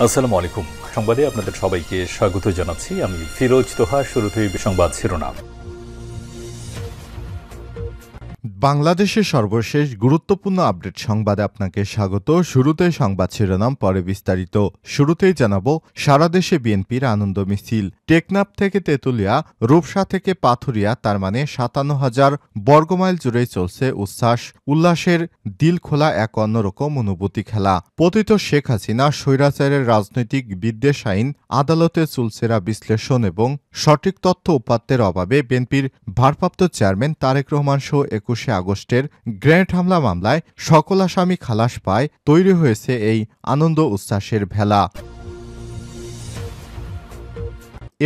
আসসালামু আলাইকুম। সংবাদে আপনাদের সবাইকে স্বাগত জানাচ্ছি। আমি ফিরোজ তোহা। শুরুতেই সংবাদ শিরোনাম। বাংলাদেশের সর্বশেষ গুরুত্বপূর্ণ আপডেট সংবাদে আপনাকে স্বাগত। শুরুতে সংবাদ শিরোনাম, পরে বিস্তারিত। শুরুতেই জানাবো, সারা দেশে বিএনপির আনন্দ মিছিল। টেকনাফ থেকে তেঁতুলিয়া, রূপসা থেকে পাথুরিয়া, তার মানে ৫৭,০০০ বর্গমাইল জুড়েই চলছে উল্লাসের দিল খোলা এক অন্যরকম অনুভূতি খেলা। পতিত শেখ হাসিনা স্বৈরাচারের রাজনৈতিক বিদ্বেষ আইন, আদালতে চুলচেরা বিশ্লেষণ এবং সঠিক তথ্য উপাত্তের অভাবে বিএনপির ভারপ্রাপ্ত চেয়ারম্যান তারেক রহমান সহ ২১শে আগস্টের গ্রেনেড হামলা মামলায় সকল আসামি খালাস পায় তৈরি হয়েছে এই আনন্দ উচ্ছ্বাসের ভেলা।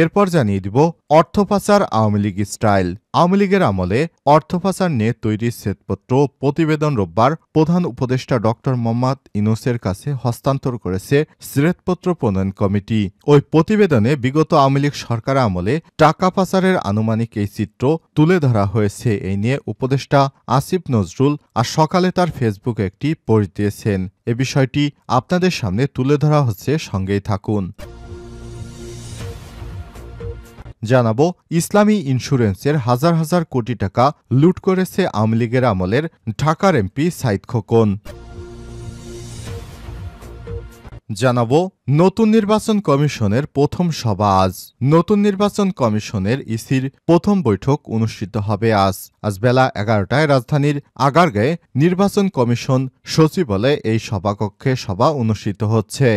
এরপর জানিয়ে দিব, অর্থপাচার আওয়ামী লীগ স্টাইল। আওয়ামী লীগের আমলে অর্থপাচার নিয়ে তৈরি শ্বেতপত্র প্রতিবেদন রোববার প্রধান উপদেষ্টা ড মোহাম্মদ ইউনূসের কাছে হস্তান্তর করেছে শ্বেতপত্র প্রণয়ন কমিটি। ওই প্রতিবেদনে বিগত আওয়ামী লীগ সরকার আমলে টাকা পাচারের আনুমানিক এই চিত্র তুলে ধরা হয়েছে। এই নিয়ে উপদেষ্টা আসিফ নজরুল আজ সকালে তার ফেসবুকে একটি পোস্ট দিয়েছেন। এ বিষয়টি আপনাদের সামনে তুলে ধরা হচ্ছে, সঙ্গেই থাকুন। জানাবো, ইসলামী ইন্স্যুরেন্সের হাজার হাজার কোটি টাকা লুট করেছে আওয়ামী লীগের আমলের ঢাকার এমপি সাঈদ খোকন। জানাবো, নতুন নির্বাচন কমিশনের প্রথম সভা আজ। নতুন নির্বাচন কমিশনের ইসির প্রথম বৈঠক অনুষ্ঠিত হবে আজ বেলা ১১টায় রাজধানীর আগারগাঁয়ে নির্বাচন কমিশন সচিবালয়ে এই সভাকক্ষে সভা অনুষ্ঠিত হচ্ছে।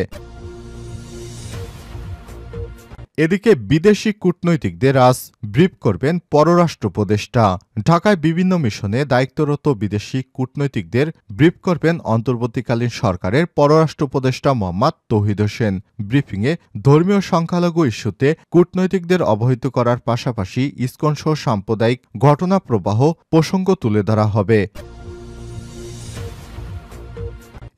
এদিকে বিদেশি কূটনৈতিকদের আজ ব্রিফ করবেন পররাষ্ট্র উপদেষ্টা। ঢাকায় বিভিন্ন মিশনে দায়িত্বরত বিদেশি কূটনৈতিকদের ব্রিফ করবেন অন্তর্বর্তীকালীন সরকারের পররাষ্ট্র উপদেষ্টা মোহাম্মদ তৌহিদ হোসেন। ব্রিফিংয়ে ধর্মীয় সংখ্যালঘু ইস্যুতে কূটনৈতিকদের অবহিত করার পাশাপাশি ইসকনসহ সাম্প্রদায়িক ঘটনা প্রবাহ প্রসঙ্গ তুলে ধরা হবে।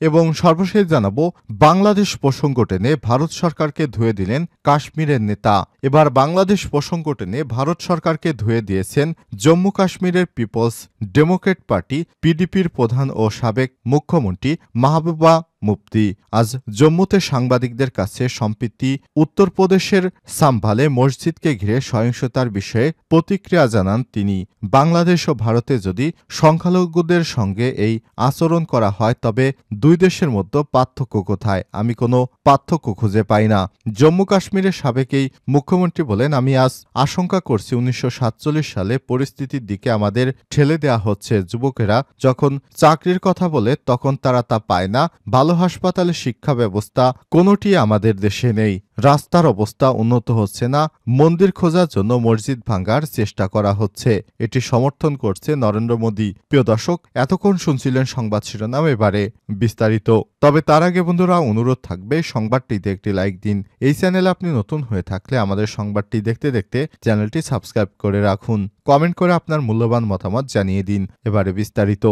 এবং সর্বশেষ জানাবো, বাংলাদেশ প্রসঙ্গ টেনে ভারত সরকারকে ধুয়ে দিলেন কাশ্মীরের নেতা। এবার বাংলাদেশ প্রসঙ্গ টেনে ভারত সরকারকে ধুয়ে দিয়েছেন জম্মু কাশ্মীরের পিপলস ডেমোক্রেট পার্টি পিডিপির প্রধান ও সাবেক মুখ্যমন্ত্রী মাহবুবা মুফতি। আজ জম্মুতে সাংবাদিকদের কাছে সম্প্রতি উত্তরপ্রদেশের সাম্ভালে মসজিদকে ঘিরে সহিংসতার বিষয়ে প্রতিক্রিয়া জানান তিনি। বাংলাদেশ ও ভারতে যদি সংখ্যালঘুদের সঙ্গে এই আচরণ করা হয়, তবে দুই দেশের মধ্যে পার্থক্য কোথায়? আমি কোনো পার্থক্য খুঁজে পাই না। জম্মু কাশ্মীরের সাবেক এই মুখ্যমন্ত্রী বলেন, আমি আজ আশঙ্কা করছি ১৯৪৭ সালে পরিস্থিতির দিকে আমাদের ঠেলে দেয়া হচ্ছে। যুবকেরা যখন চাকরির কথা বলে তখন তারা তা পায় না। ভালো হাসপাতালে, শিক্ষা ব্যবস্থা কোনোটি আমাদের দেশে নেই। রাস্তার অবস্থা উন্নত হচ্ছে না। মন্দির খোঁজার জন্য মসজিদ ভাঙার চেষ্টা করা হচ্ছে। এটি সমর্থন করছে নরেন্দ্র মোদী। প্রিয় দর্শক, এতক্ষণ শুনছিলেন সংবাদ শিরোনাম, এবারে বিস্তারিত। তবে তার আগে বন্ধুরা, অনুরোধ থাকবে সংবাদটিতে একটি লাইক দিন। এই চ্যানেলে আপনি নতুন হয়ে থাকলে আমাদের সংবাদটি দেখতে দেখতে চ্যানেলটি সাবস্ক্রাইব করে রাখুন। কমেন্ট করে আপনার মূল্যবান মতামত জানিয়ে দিন। এবারে বিস্তারিত।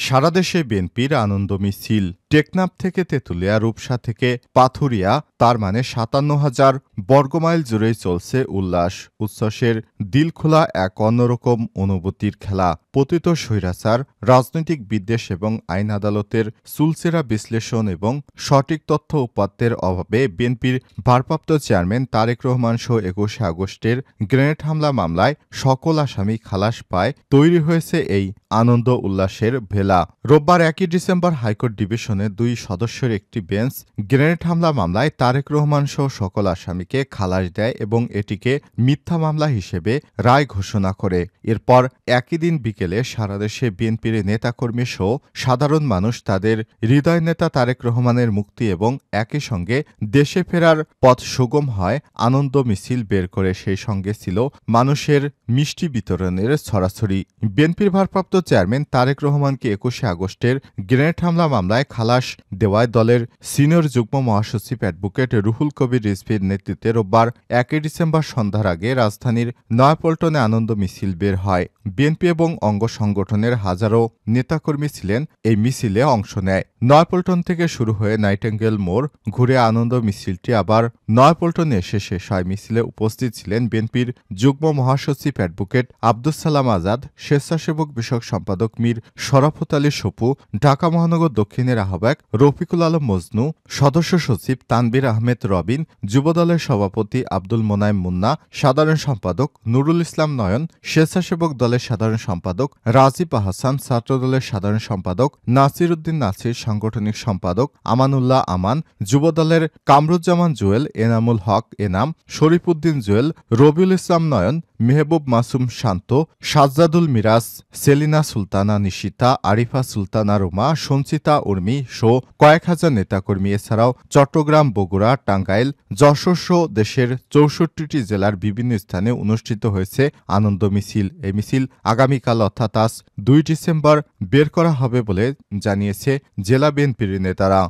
সারা দেশে বিএনপির আনন্দ মিছিল। টেকনাফ থেকে তেঁতুলিয়া, রূপসা থেকে পাথুরিয়া, তার মানে ৫৭,০০০ বর্গমাইল জুড়েই চলছে উচ্ছ্বাসের দিল খোলা এক অন্যরকম অনুভূতির খেলা। পতিত স্বৈরাচার, রাজনৈতিক বিদ্বেষ এবং আইন আদালতের চুলচেরা বিশ্লেষণ এবং সঠিক তথ্য উপাত্তের অভাবে বিএনপির ভারপ্রাপ্ত চেয়ারম্যান তারেক রহমান সহ ২১শে আগস্টের গ্রেনেড হামলা মামলায় সকল আসামি খালাস পায় তৈরি হয়েছে এই আনন্দ উল্লাসের ভেলা। রোববার ১ ডিসেম্বর হাইকোর্ট ডিভিশনের ২ সদস্যের একটি বেঞ্চ গ্রেনেড হামলা মামলায় তারেক রহমান সহ সকল আসামিকে খালাস দেয় এবং এটিকে মিথ্যা মামলা হিসেবে রায় ঘোষণা করে। এরপর একই দিন বিকেলে সারা দেশে বিএনপির নেতাকর্মী সহ সাধারণ মানুষ তাদের হৃদয় নেতা তারেক রহমানের মুক্তি এবং একই সঙ্গে দেশে ফেরার পথ সুগম হয় আনন্দ মিছিল বের করে। সেই সঙ্গে ছিল মানুষের মিষ্টি বিতরণের ছড়াছড়ি। বিএনপির ভারপ্রাপ্ত চেয়ারম্যান তারেক রহমানকে ২১শে আগস্টের গ্রেনেড হামলা মামলায় খালাস দেওয়ায় দলের সিনিয়র যুগ্ম মহাসচিব অ্যাডভোকেট রুহুল কবির রিজভীর নেতৃত্বে রোববার ১ ডিসেম্বর সন্ধ্যার আগে রাজধানীর নয়াপল্টনে আনন্দ মিছিল বের হয়। বিএনপি এবং অঙ্গ সংগঠনের হাজারো নেতাকর্মী ছিলেন এই মিছিলে অংশ নেয়। নয়াপল্টন থেকে শুরু হয়ে নাইটেঙ্গেল মোড় ঘুরে আনন্দ মিছিলটি আবার নয়াপল্টনে এসে শেষ হয়। মিছিলে উপস্থিত ছিলেন বিএনপির যুগ্ম মহাসচিব অ্যাডভোকেট আব্দুস সালাম আজাদ, স্বেচ্ছাসেবক বিষয়ক সম্পাদক মীর শরাফত আলী সপু, ঢাকা মহানগর দক্ষিণের আহ্বায়ক আহ্বায়ক রফিকুল আলম মজনু, সদস্য সচিব তানবীর আহমেদ রবিন, যুবদলের সভাপতি আব্দুল মোনায়েম মুন্না, সাধারণ সম্পাদক নুরুল ইসলাম নয়ন, স্বেচ্ছাসেবক দলের সাধারণ সম্পাদক রাজীব আহসান, ছাত্রদলের সাধারণ সম্পাদক নাসির উদ্দিন নাসির, সাংগঠনিক সম্পাদক আমানুল্লাহ আমান, যুবদলের কামরুজ্জামান জুয়েল, এনামুল হক এনাম, শরীফউদ্দিন জুয়েল, রবিউল ইসলাম নয়ন, মেহবুব মাসুম শান্ত, সাজ্জাদুল মিরাজ, সেলিনা সুলতানা নিশিতা, আরিফা সুলতানা রুমা, সঞ্চিতা উর্মি সহ কয়েক হাজার নেতাকর্মী এছাড়াও চট্টগ্রাম, বগুড়া, টাঙ্গাইল, যশোর সহ দেশের ৬৪টি জেলার বিভিন্ন স্থানে অনুষ্ঠিত হয়েছে আনন্দ মিছিল। এই মিছিল আগামীকাল অর্থাৎ আজ ২ ডিসেম্বর বের করা হবে বলে জানিয়েছে জেলা বিএনপির নেতারা।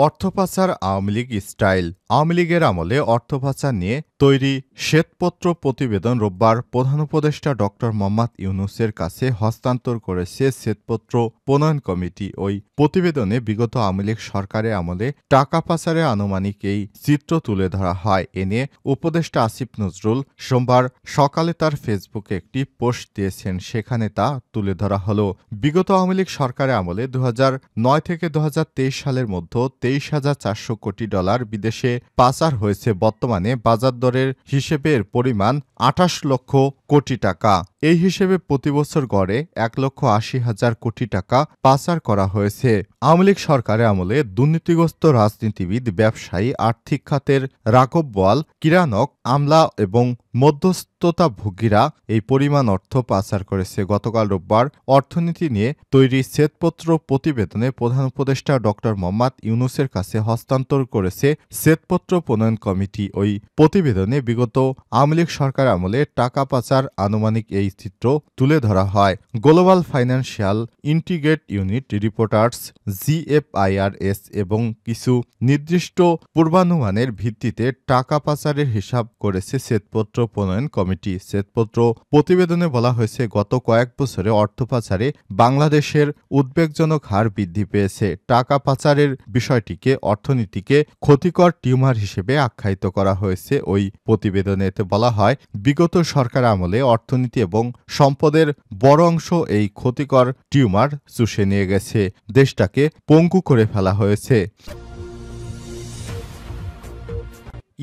অর্থপাচার আওয়ামী লীগ স্টাইল। আওয়ামী লীগের আমলে অর্থপাচার নিয়ে তৈরি শ্বেতপত্র প্রতিবেদন রোববার প্রধান উপদেষ্টা ড মোহাম্মদ ইউনূসের কাছে হস্তান্তর করেছে শ্বেতপত্র প্রণয়ন কমিটি। ওই প্রতিবেদনে বিগত আওয়ামী লীগ সরকারের আমলে টাকা পাচারের আনুমানিক এই চিত্র তুলে ধরা হয়। এ নিয়ে উপদেষ্টা আসিফ নজরুল সোমবার সকালে তার ফেসবুকে একটি পোস্ট দিয়েছেন। সেখানে তা তুলে ধরা হলো। বিগত আওয়ামী লীগ সরকারের আমলে ২০০৯ থেকে ২০২৩ সালের মধ্যে ২৩,৪০০ কোটি ডলার বিদেশে পাচার হয়েছে। বর্তমানে বাজার দরের হিসেবে এর পরিমাণ ২৮ লক্ষ কোটি টাকা। এই হিসেবে প্রতিবছর গড়ে ১,৮০,০০০ কোটি টাকা পাচার করা হয়েছে। আওয়ামী লীগ সরকারের আমলে দুর্নীতিগ্রস্ত রাজনীতিবিদ, ব্যবসায়ী, আর্থিক খাতের রাঘব বোয়াল, কিরানক, আমলা এবং মধ্যস্থতাভোগীরা এই পরিমাণ অর্থ পাচার করেছে। গতকাল রোববার অর্থনীতি নিয়ে তৈরি শ্বেতপত্র প্রতিবেদনে প্রধান উপদেষ্টা ড মোহাম্মদ ইউনূসের কাছে হস্তান্তর করেছে শ্বেতপত্র প্রণয়ন কমিটি। ওই প্রতিবেদনে বিগত আওয়ামী লীগ সরকার আমলে টাকা পাচার আনুমানিক এই চিত্র তুলে ধরা হয়। Global financial integrate unit reporters GFIRS এবং কিছু নির্দিষ্ট পূর্বানুমানের ভিত্তিতে টাকা পাচারের হিসাব করেছে শ্বেতপত্র প্রণয়ন কমিটি। শ্বেতপত্র প্রতিবেদনে বলা হয়েছে, গত কয়েক বছরে অর্থ পাচারে বাংলাদেশের উদ্বেগজনক হার বৃদ্ধি পেয়েছে। টাকা পাচারের বিষয়টিকে অর্থনীতিকে ক্ষতিকর টিউমার হিসেবে আখ্যায়িত করা হয়েছে। ওই প্রতিবেদনে এতে বলা হয়, বিগত সরকার আমলে অর্থনীতি এবং সম্পদের বড় অংশ এই ক্ষতিকর টিউমার চুষে নিয়ে গেছে। দেশটাকে পঙ্গু করে ফেলা হয়েছে।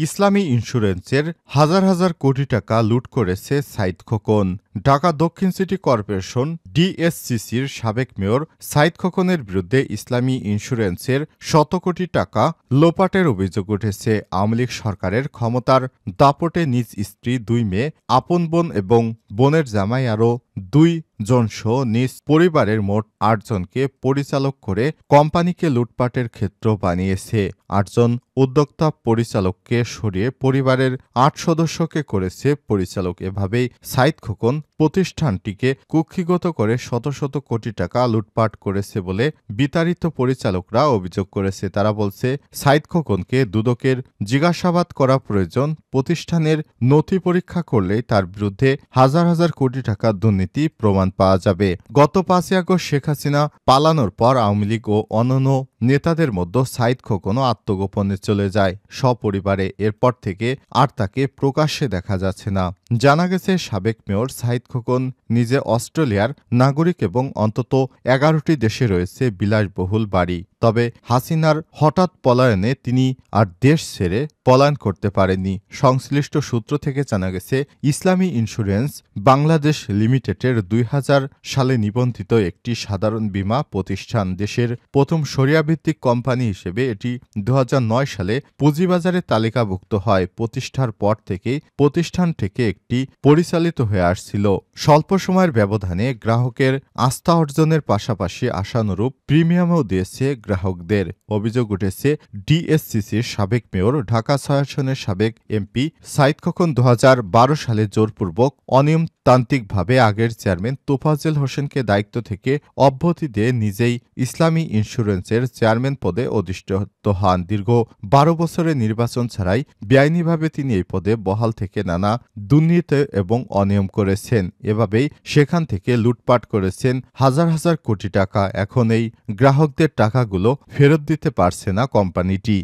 ইসলামী ইন্স্যুরেন্সের হাজার হাজার কোটি টাকা লুট করেছে সাইদ খোকন। ঢাকা দক্ষিণ সিটি কর্পোরেশন DSCCর সাবেক মেয়র সাইদ খোকনের বিরুদ্ধে ইসলামী ইন্স্যুরেন্সের শত কোটি টাকা লোপাটের অভিযোগ উঠেছে। আওয়ামী লীগ সরকারের ক্ষমতার দাপটে নিজ স্ত্রী, 2 মেয়ে, আপন বোন এবং বোনের জামাই আরও 2 জনসহ নিজ পরিবারের মোট 8 জনকে পরিচালক করে কোম্পানিকে লুটপাটের ক্ষেত্র বানিয়েছে। 8 জন উদ্যোক্তা পরিচালককে সরিয়ে পরিবারের 8 সদস্যকে করেছে পরিচালক। এভাবেই সাইদ খোকন প্রতিষ্ঠানটিকে কুক্ষিগত করে শত শত কোটি টাকা লুটপাট করেছে বলে বিতাড়িত পরিচালকরা অভিযোগ করেছে। তারা বলছে, সাইদ খোকনকে দুদকের জিজ্ঞাসাবাদ করা প্রয়োজন। প্রতিষ্ঠানের নথি পরীক্ষা করলেই তার বিরুদ্ধে হাজার হাজার কোটি টাকার দুর্নীতি প্রমাণ পাওয়া যাবে। গত 5ই আগস্ট শেখ হাসিনা পালানোর পর আওয়ামী লীগ ও অন্যান্য নেতাদের মধ্যে সাইদ খোকনও আত্মগোপনে চলে যায় সপরিবারে। এরপর থেকে আর তাকে প্রকাশ্যে দেখা যাচ্ছে না। জানা গেছে, সাবেক মেয়র সাইদ খোকন নিজে অস্ট্রেলিয়ার নাগরিক এবং অন্তত 11টি দেশে রয়েছে বিলাসবহুল বাড়ি। তবে হাসিনার হঠাৎ পলায়নে তিনি আর দেশ ছেড়ে পলায়ন করতে পারেননি। সংশ্লিষ্ট সূত্র থেকে জানা গেছে, ইসলামী ইন্স্যুরেন্স বাংলাদেশ লিমিটেডের 2000 সালে নিবন্ধিত একটি সাধারণ বীমা প্রতিষ্ঠান। দেশের প্রথম শরিয়াভিত্তিক কোম্পানি হিসেবে এটি 2009 সালে পুঁজিবাজারে তালিকাভুক্ত হয়। প্রতিষ্ঠার পর থেকেই প্রতিষ্ঠানটিকে একটি পরিচালিত হয়ে আসছিল। স্বল্প সময়ের ব্যবধানে গ্রাহকের আস্থা অর্জনের পাশাপাশি আশানুরূপ প্রিমিয়ামও দিয়েছে গ্রাহকদের। অভিযোগ উঠেছে, DSCCর সাবেক মেয়র, ঢাকা 6 আসনের সাবেক MP সাইদ খোকন 2012 সালে জোরপূর্বক অনিয়মতান্ত্রিকভাবে আগের চেয়ারম্যান তোফাজ্জল হোসেনকে দায়িত্ব থেকে অব্যাহতি দিয়ে নিজেই ইসলামী ইন্স্যুরেন্সের চেয়ারম্যান পদে অধিষ্ঠিত হন। দীর্ঘ 12 বছরের নির্বাচন ছাড়াই বেআইনিভাবে তিনি এই পদে বহাল থেকে নানা দুর্নীতি এবং অনিয়ম করেছেন। এভাবেই সেখান থেকে লুটপাট করেছেন হাজার হাজার কোটি টাকা। এখন এই গ্রাহকদের টাকাগুলো ফেরত দিতে পারছে না কোম্পানিটি।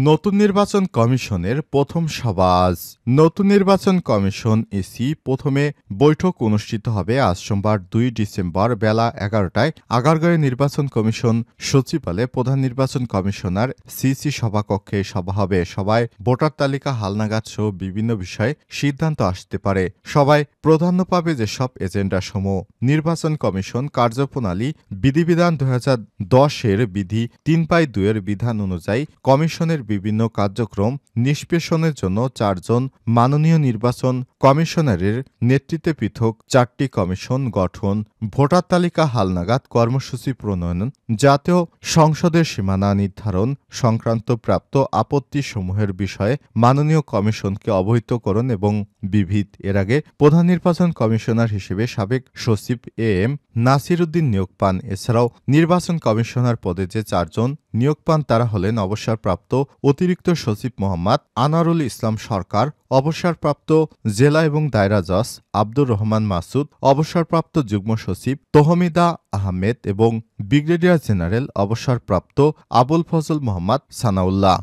নতুন নির্বাচন কমিশনের প্রথম সভা আজ। নতুন নির্বাচন কমিশন ইসি প্রথমে বৈঠক অনুষ্ঠিত হবে আজ সোমবার ২ ডিসেম্বর বেলা ১১টায় আগারগাঁওয়ে নির্বাচন কমিশন সচিবালয়ে প্রধান নির্বাচন কমিশনার সিসি সভাকক্ষে সভা হবে। সভায় ভোটার তালিকা হালনাগাদ সহ বিভিন্ন বিষয়ে সিদ্ধান্ত আসতে পারে। সভায় প্রাধান্য পাবে যেসব এজেন্ডাসমূহ: নির্বাচন কমিশন কার্যপ্রণালী বিধিবিধান ২০১০-এর বিধি ৩/২-এর বিধান অনুযায়ী কমিশনের বিভিন্ন কার্যক্রম নিষ্পেষণের জন্য ৪ জন মাননীয় নির্বাচন কমিশনারের নেতৃত্বে পৃথক ৪টি কমিশন গঠন, ভোটার তালিকা হালনাগাদ কর্মসূচি প্রণয়ন, জাতীয় সংসদের সীমানা নির্ধারণ সংক্রান্ত প্রাপ্ত আপত্তিসমূহের বিষয়ে মাননীয় কমিশনকে অবহিতকরণ এবং বিবিধ। এর আগে প্রধান নির্বাচন কমিশনার হিসেবে সাবেক সচিব এম নাসির উদ্দিন নিয়োগ পান। এছাড়াও নির্বাচন কমিশনার পদে যে ৪ জন নিয়োগ পান তারা হলেন অবসরপ্রাপ্ত অতিরিক্ত সচিব মোহাম্মদ আনোয়ারুল ইসলাম সরকার, অবসরপ্রাপ্ত জেলা এবং দায়রা জজ আব্দুর রহমান মাসুদ, অবসরপ্রাপ্ত যুগ্ম সচিব তহমিদা আহমেদ এবং ব্রিগেডিয়ার জেনারেল অবসরপ্রাপ্ত আবুল ফজল মোহাম্মদ সানাউল্লাহ।